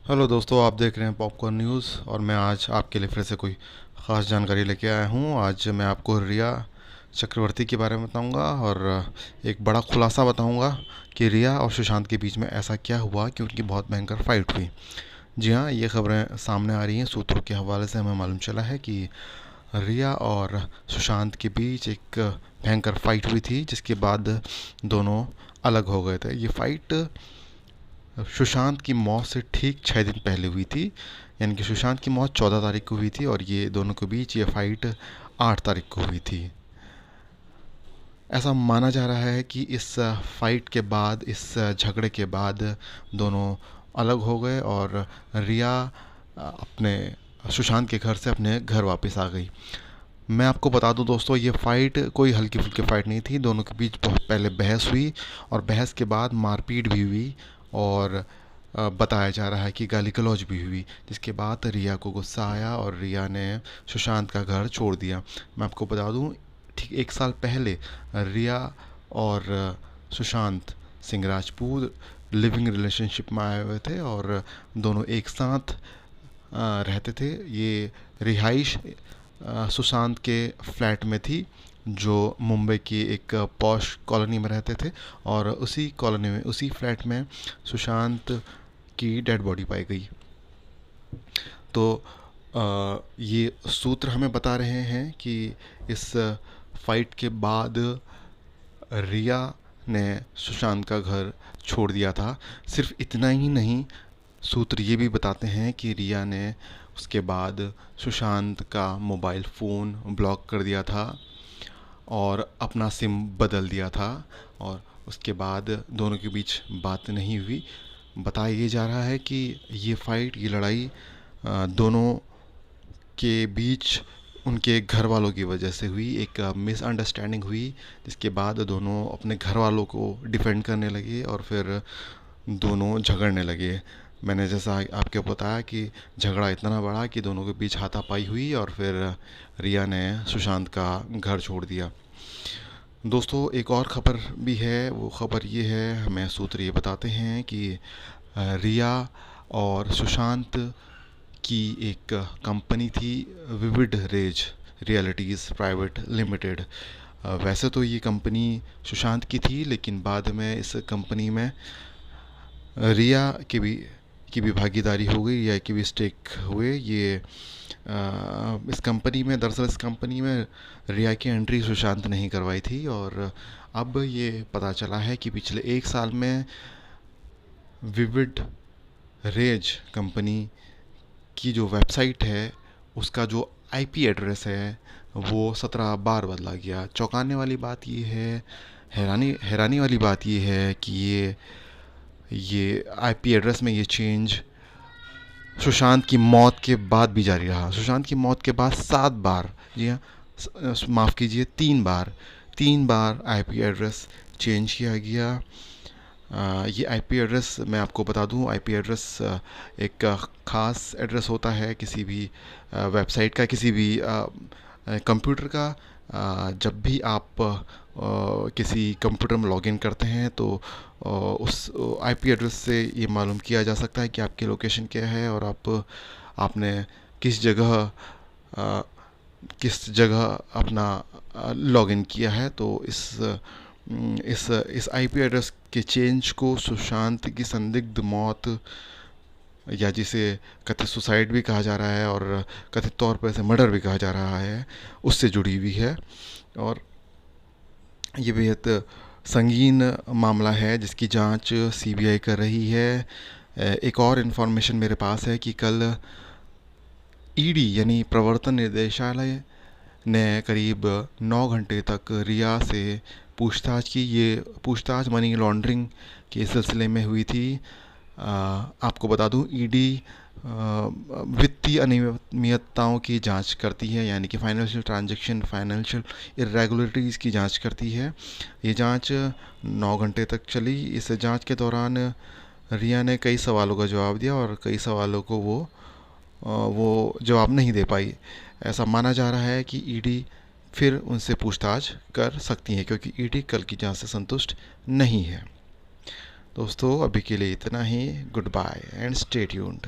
Hello दोस्तों, आप देख रहे हैं पॉपकॉर्न न्यूज़ और मैं आज आपके लिए फिर से कोई ख़ास जानकारी लेके आया हूँ। आज मैं आपको रिया चक्रवर्ती के बारे में बताऊँगा और एक बड़ा खुलासा बताऊँगा कि रिया और सुशांत के बीच में ऐसा क्या हुआ कि उनकी बहुत भयंकर फ़ाइट हुई। जी हाँ, ये खबरें सामने आ रही हैं। सूत्रों के हवाले से हमें मालूम चला है कि रिया और सुशांत के बीच एक भयंकर फ़ाइट हुई थी, जिसके बाद दोनों अलग हो गए थे। ये फ़ाइट सुशांत की मौत से ठीक 6 दिन पहले हुई थी, यानी कि सुशांत की मौत 14 तारीख को हुई थी और ये दोनों के बीच ये फ़ाइट 8 तारीख को हुई थी। ऐसा माना जा रहा है कि इस फाइट के बाद, इस झगड़े के बाद दोनों अलग हो गए और रिया अपने सुशांत के घर से अपने घर वापस आ गई। मैं आपको बता दूं दोस्तों, ये फ़ाइट कोई हल्की फुल्की फ़ाइट नहीं थी। दोनों के बीच बहुत पहले बहस हुई और बहस के बाद मारपीट भी हुई और बताया जा रहा है कि गाली गलौज भी हुई, जिसके बाद रिया को गुस्सा आया और रिया ने सुशांत का घर छोड़ दिया। मैं आपको बता दूं, ठीक 1 साल पहले रिया और सुशांत सिंह राजपूत लिविंग रिलेशनशिप में आए हुए थे और दोनों एक साथ रहते थे। ये रिहाइश सुशांत के फ्लैट में थी, जो मुंबई की एक पॉश कॉलोनी में रहते थे और उसी कॉलोनी में, उसी फ्लैट में सुशांत की डेड बॉडी पाई गई। तो ये सूत्र हमें बता रहे हैं कि इस फाइट के बाद रिया ने सुशांत का घर छोड़ दिया था। सिर्फ इतना ही नहीं, सूत्र ये भी बताते हैं कि रिया ने उसके बाद सुशांत का मोबाइल फ़ोन ब्लॉक कर दिया था और अपना सिम बदल दिया था और उसके बाद दोनों के बीच बात नहीं हुई। बताया ये जा रहा है कि ये फ़ाइट, ये लड़ाई दोनों के बीच उनके घर वालों की वजह से हुई। एक मिसअंडरस्टैंडिंग हुई, जिसके बाद दोनों अपने घर वालों को डिफेंड करने लगे और फिर दोनों झगड़ने लगे। मैंने जैसा आपको बताया कि झगड़ा इतना बड़ा कि दोनों के बीच हाथापाई हुई और फिर रिया ने सुशांत का घर छोड़ दिया। दोस्तों, एक और ख़बर भी है। वो ख़बर ये है, हमें सूत्र ये बताते हैं कि रिया और सुशांत की एक कंपनी थी, Vivid Rays Realities private limited. वैसे तो ये कंपनी सुशांत की थी, लेकिन बाद में इस कंपनी में रिया की भी भागीदारी हो गई, रिया की भी स्टेक हुए। ये इस कंपनी में, दरअसल इस कंपनी में रिया की एंट्री सुशांत नहीं करवाई थी और अब ये पता चला है कि पिछले 1 साल में विविड रेज कंपनी की जो वेबसाइट है, उसका जो आईपी एड्रेस है वो 17 बार बदला गया। चौंकाने वाली बात ये है, हैरानी वाली बात ये है कि ये आईपी एड्रेस में ये चेंज सुशांत की मौत के बाद भी जारी रहा। सुशांत की मौत के बाद 7 बार, जी हाँ, माफ़ कीजिए, 3 बार आईपी एड्रेस चेंज किया गया। ये आईपी एड्रेस, मैं आपको बता दूं, आईपी एड्रेस एक ख़ास एड्रेस होता है किसी भी वेबसाइट का, किसी भी कंप्यूटर का। जब भी आप किसी कंप्यूटर में लॉगिन करते हैं तो उस आईपी एड्रेस से ये मालूम किया जा सकता है कि आपकी लोकेशन क्या है और आपने किस जगह अ, किस जगह अपना लॉगिन किया है। तो इस आईपी एड्रेस के चेंज को सुशांत की संदिग्ध मौत, या जिसे कथित सुसाइड भी कहा जा रहा है और कथित तौर पर इसे मर्डर भी कहा जा रहा है, उससे जुड़ी हुई है। और ये बेहद संगीन मामला है जिसकी जांच सीबीआई कर रही है। एक और इन्फॉर्मेशन मेरे पास है कि कल ईडी यानी प्रवर्तन निदेशालय ने करीब 9 घंटे तक रिया से पूछताछ की। ये पूछताछ मनी लॉन्ड्रिंग के सिलसिले में हुई थी। आपको बता दूं, ईडी वित्तीय अनियमितताओं की जांच करती है, यानी कि फाइनेंशियल ट्रांजैक्शन, फाइनेंशियल इरेगुलरिटीज़ की जांच करती है। ये जांच 9 घंटे तक चली। इस जांच के दौरान रिया ने कई सवालों का जवाब दिया और कई सवालों को वो जवाब नहीं दे पाई। ऐसा माना जा रहा है कि ईडी फिर उनसे पूछताछ कर सकती है, क्योंकि ईडी कल की जांच से संतुष्ट नहीं है। दोस्तों, अभी के लिए इतना ही। Goodbye and stay tuned.